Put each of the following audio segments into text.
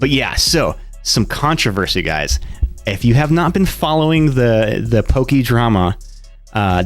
But yeah, so some controversy, guys. If you have not been following the Poke drama,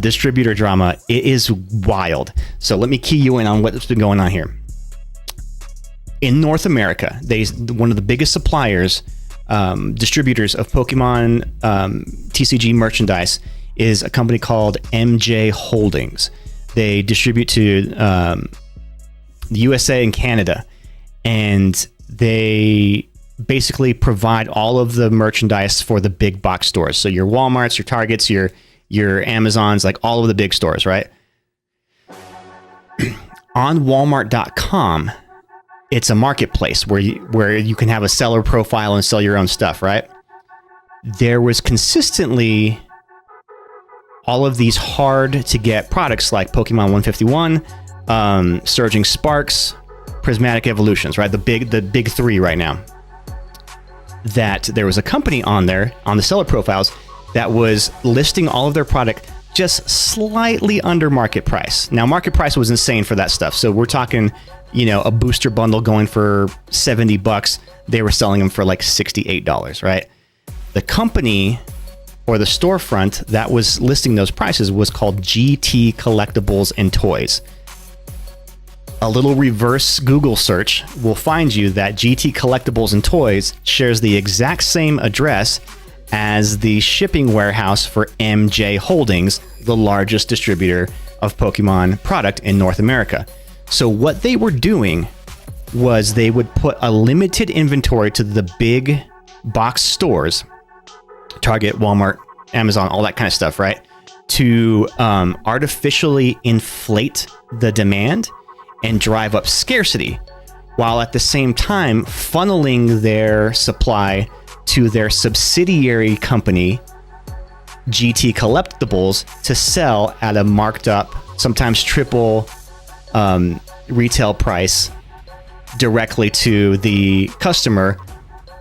distributor drama, it is wild. So let me key you in on what's been going on here. In North America, one of the biggest suppliers, distributors of Pokemon TCG merchandise is a company called MJ Holdings. They distribute to the USA and Canada, and they basically provide all of the merchandise for the big box stores. So your Walmarts, your Targets, your Amazons, like all of the big stores, right? On Walmart.com, it's a marketplace where you can have a seller profile and sell your own stuff, right? There was consistently all of these hard to get products like Pokemon 151, Surging Sparks, Prismatic Evolutions, right? The big three right now. That there was a company on there on the seller profiles that was listing all of their product just slightly under market price. Now, market price was insane for that stuff. So we're talking, a booster bundle going for $70. They were selling them for like $68, right? The company or the storefront that was listing those prices was called GT Collectibles and Toys. A little reverse Google search will find you that GT Collectibles and Toys shares the exact same address as the shipping warehouse for MJ Holdings, the largest distributor of Pokemon product in North America. So what they were doing was they would put a limited inventory to the big box stores, Target, Walmart, Amazon, all that kind of stuff, right? To artificially inflate the demand and drive up scarcity, while at the same time funneling their supply to their subsidiary company, GT Collectibles, to sell at a marked up, sometimes triple retail price directly to the customer.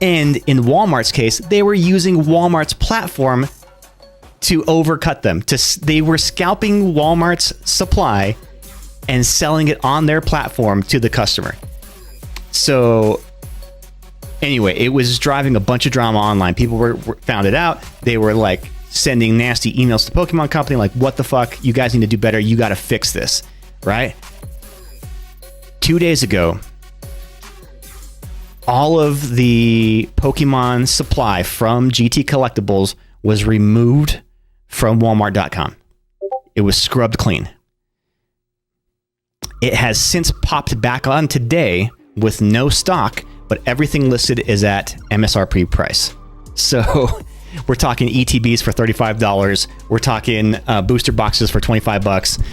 And in Walmart's case, they were using Walmart's platform to overcut them. They were scalping Walmart's supply and selling it on their platform to the customer. So anyway, it was driving a bunch of drama online. People found it out. They were like sending nasty emails to the Pokemon company like, what the fuck? You guys need to do better. You got to fix this, right? 2 days ago, all of the Pokemon supply from GT Collectibles was removed from Walmart.com. It was scrubbed clean. It has since popped back on today with no stock, but everything listed is at MSRP price. So we're talking ETBs for $35. We're talking booster boxes for $25.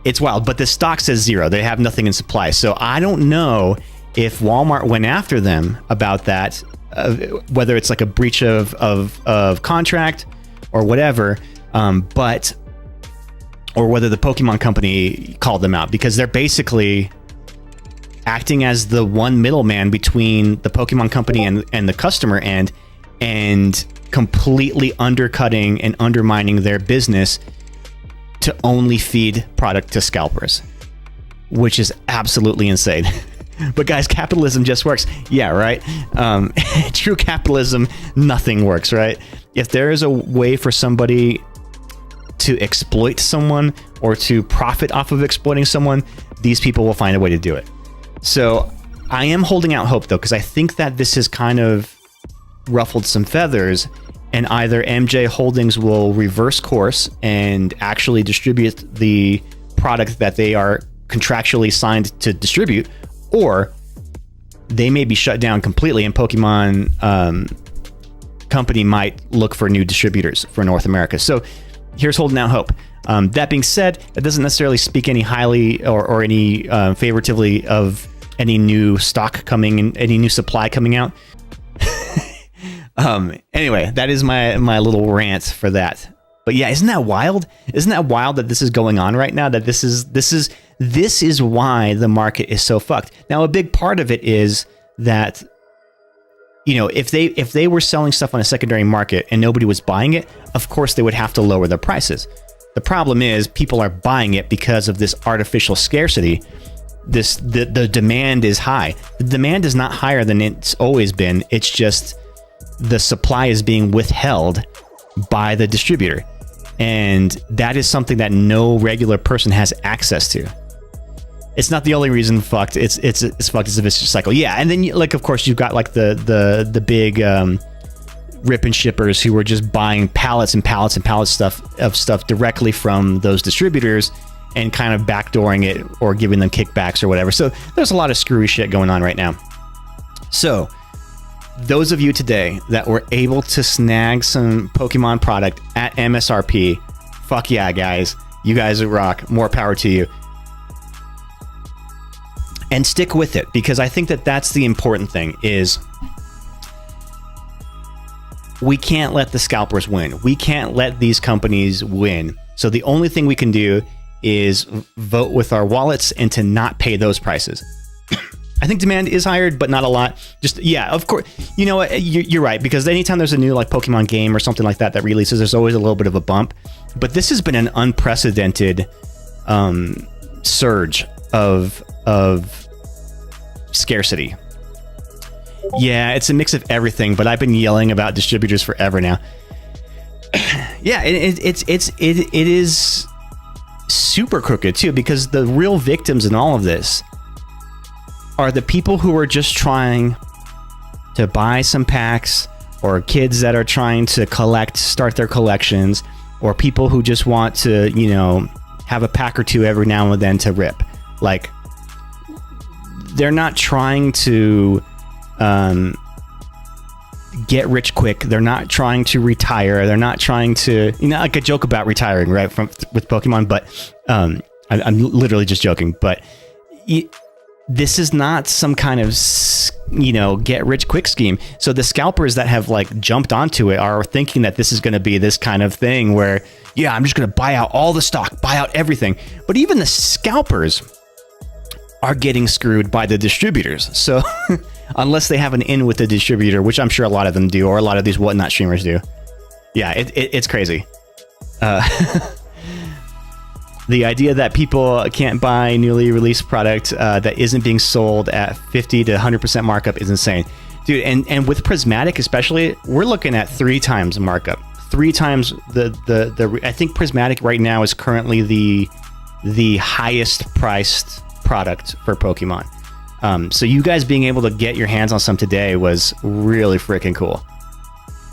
It's wild, but the stock says zero. They have nothing in supply. So I don't know if Walmart went after them about that, whether it's like a breach of contract or whatever, or whether the Pokemon company called them out, because they're basically acting as the one middleman between the Pokemon company and the customer and completely undercutting and undermining their business to only feed product to scalpers, which is absolutely insane. But guys, capitalism just works. Yeah, right? True capitalism, nothing works, right? If there is a way for somebody to exploit someone or to profit off of exploiting someone, these people will find a way to do it. So I am holding out hope, though, because I think that this has kind of ruffled some feathers, and either MJ Holdings will reverse course and actually distribute the product that they are contractually signed to distribute, or they may be shut down completely and Pokemon company might look for new distributors for North America. So here's holding out hope. That being said, it doesn't necessarily speak any highly or any favoritively of any new stock coming in, any new supply coming out. Anyway, that is my little rant for that. But yeah, isn't that wild? Isn't that wild that this is going on right now? That this is why the market is so fucked. Now, a big part of it is that, if they were selling stuff on a secondary market and nobody was buying it, of course they would have to lower their prices. The problem is people are buying it because of this artificial scarcity, the demand is high. The demand is not higher than it's always been. It's just the supply is being withheld by the distributor, and that is something that no regular person has access to. It's not the only reason fucked. It's fucked. It's a vicious cycle. Yeah, and then like of course you've got like the big rip and shippers who are just buying pallets and pallets and pallets of stuff directly from those distributors and kind of backdooring it or giving them kickbacks or whatever. So there's a lot of screwy shit going on right now. So those of you today that were able to snag some Pokemon product at MSRP, fuck yeah, guys. You guys rock. More power to you. And stick with it, because I think that that's the important thing is we can't let the scalpers win. We can't let these companies win. So the only thing we can do is vote with our wallets and to not pay those prices. I think demand is higher, but not a lot. Just, yeah, of course. You know what? You're right, because anytime there's a new like Pokemon game or something like that that releases, there's always a little bit of a bump. But this has been an unprecedented surge of scarcity. Yeah, it's a mix of everything, but I've been yelling about distributors forever now. Yeah, it is super crooked too, because the real victims in all of this are the people who are just trying to buy some packs, or kids that are trying to start their collections, or people who just want to, you know, have a pack or two every now and then to rip. Like, they're not trying to get rich quick. They're not trying to retire. They're not trying to, you know, like a joke about retiring, right? With Pokemon, but I'm literally just joking. But this is not some kind of, you know, get rich quick scheme. So the scalpers that have like jumped onto it are thinking that this is going to be this kind of thing where, yeah, I'm just going to buy out all the stock, buy out everything. But even the scalpers are getting screwed by the distributors. So unless they have an in with the distributor, which I'm sure a lot of them do, or a lot of these whatnot streamers do. Yeah, it's crazy. The idea that people can't buy newly released product that isn't being sold at 50 to 100% markup is insane. Dude, and with Prismatic especially, we're looking at 3 times markup. 3 times the I think Prismatic right now is currently the highest priced product for Pokemon. So you guys being able to get your hands on some today was really freaking cool.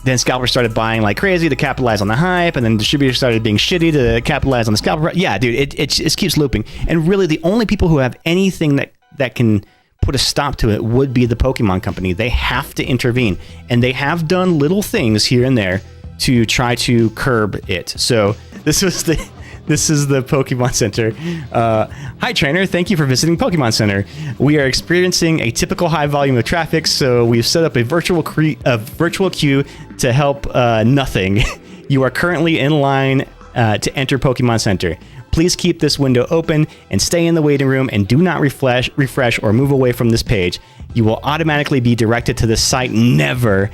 Then scalpers started buying like crazy to capitalize on the hype, and then distributors started being shitty to capitalize on the scalper. Yeah, dude, it just keeps looping. And really, the only people who have anything that can put a stop to it would be the Pokemon Company. They have to intervene, and they have done little things here and there to try to curb it. So this is the Pokemon Center. Hi, trainer. Thank you for visiting Pokemon Center. We are experiencing a typical high volume of traffic, so we've set up a virtual queue to help nothing. You are currently in line to enter Pokemon Center. Please keep this window open and stay in the waiting room, and do not refresh or move away from this page. You will automatically be directed to this site. Never.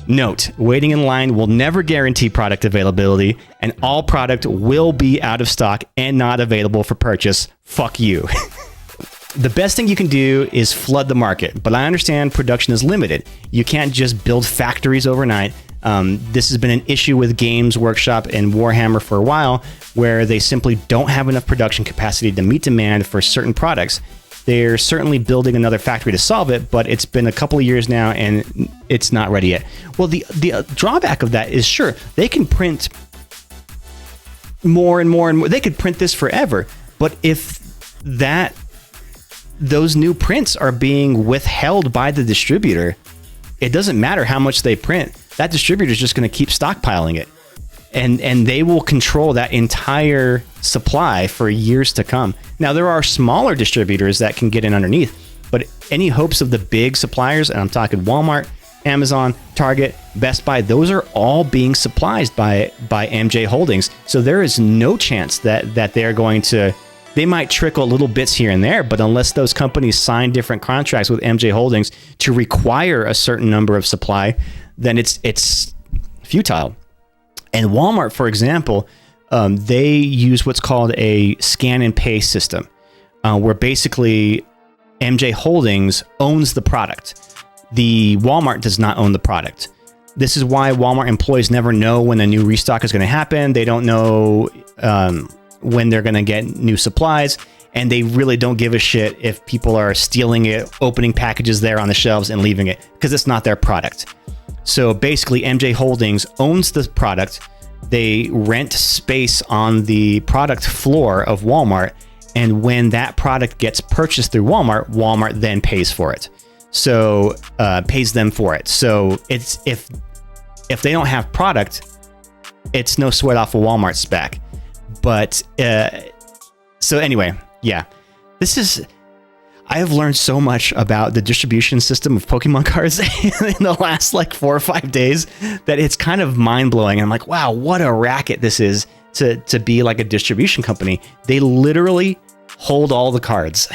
Note, waiting in line will never guarantee product availability, and all product will be out of stock and not available for purchase. Fuck you. The best thing you can do is flood the market, but I understand production is limited. You can't just build factories overnight. This has been an issue with Games Workshop and Warhammer for a while, where they simply don't have enough production capacity to meet demand for certain products. They're certainly building another factory to solve it, but it's been a couple of years now and it's not ready yet. Well, the drawback of that is, sure, they can print more and more and more. They could print this forever, but if those new prints are being withheld by the distributor, it doesn't matter how much they print. That distributor is just going to keep stockpiling it. And they will control that entire supply for years to come. Now, there are smaller distributors that can get in underneath, but any hopes of the big suppliers, and I'm talking Walmart, Amazon, Target, Best Buy, those are all being supplied by MJ Holdings. So there is no chance that they're going to, they might trickle little bits here and there, but unless those companies sign different contracts with MJ Holdings to require a certain number of supply, then it's futile. And Walmart, for example, they use what's called a scan and pay system. where basically MJ Holdings owns the product. The Walmart does not own the product. This is why Walmart employees never know when a new restock is going to happen. They don't know when they're going to get new supplies, and they really don't give a shit if people are stealing it, opening packages there on the shelves and leaving it, because it's not their product. So basically, MJ Holdings owns the product. They rent space on the product floor of Walmart, and when that product gets purchased through Walmart, Walmart then pays for it. So pays them for it. So it's if they don't have product, it's no sweat off of Walmart's back. But so anyway, yeah, I have learned so much about the distribution system of Pokemon cards in the last like 4 or 5 days that it's kind of mind blowing. I'm like, wow, what a racket this is to be like a distribution company. They literally hold all the cards.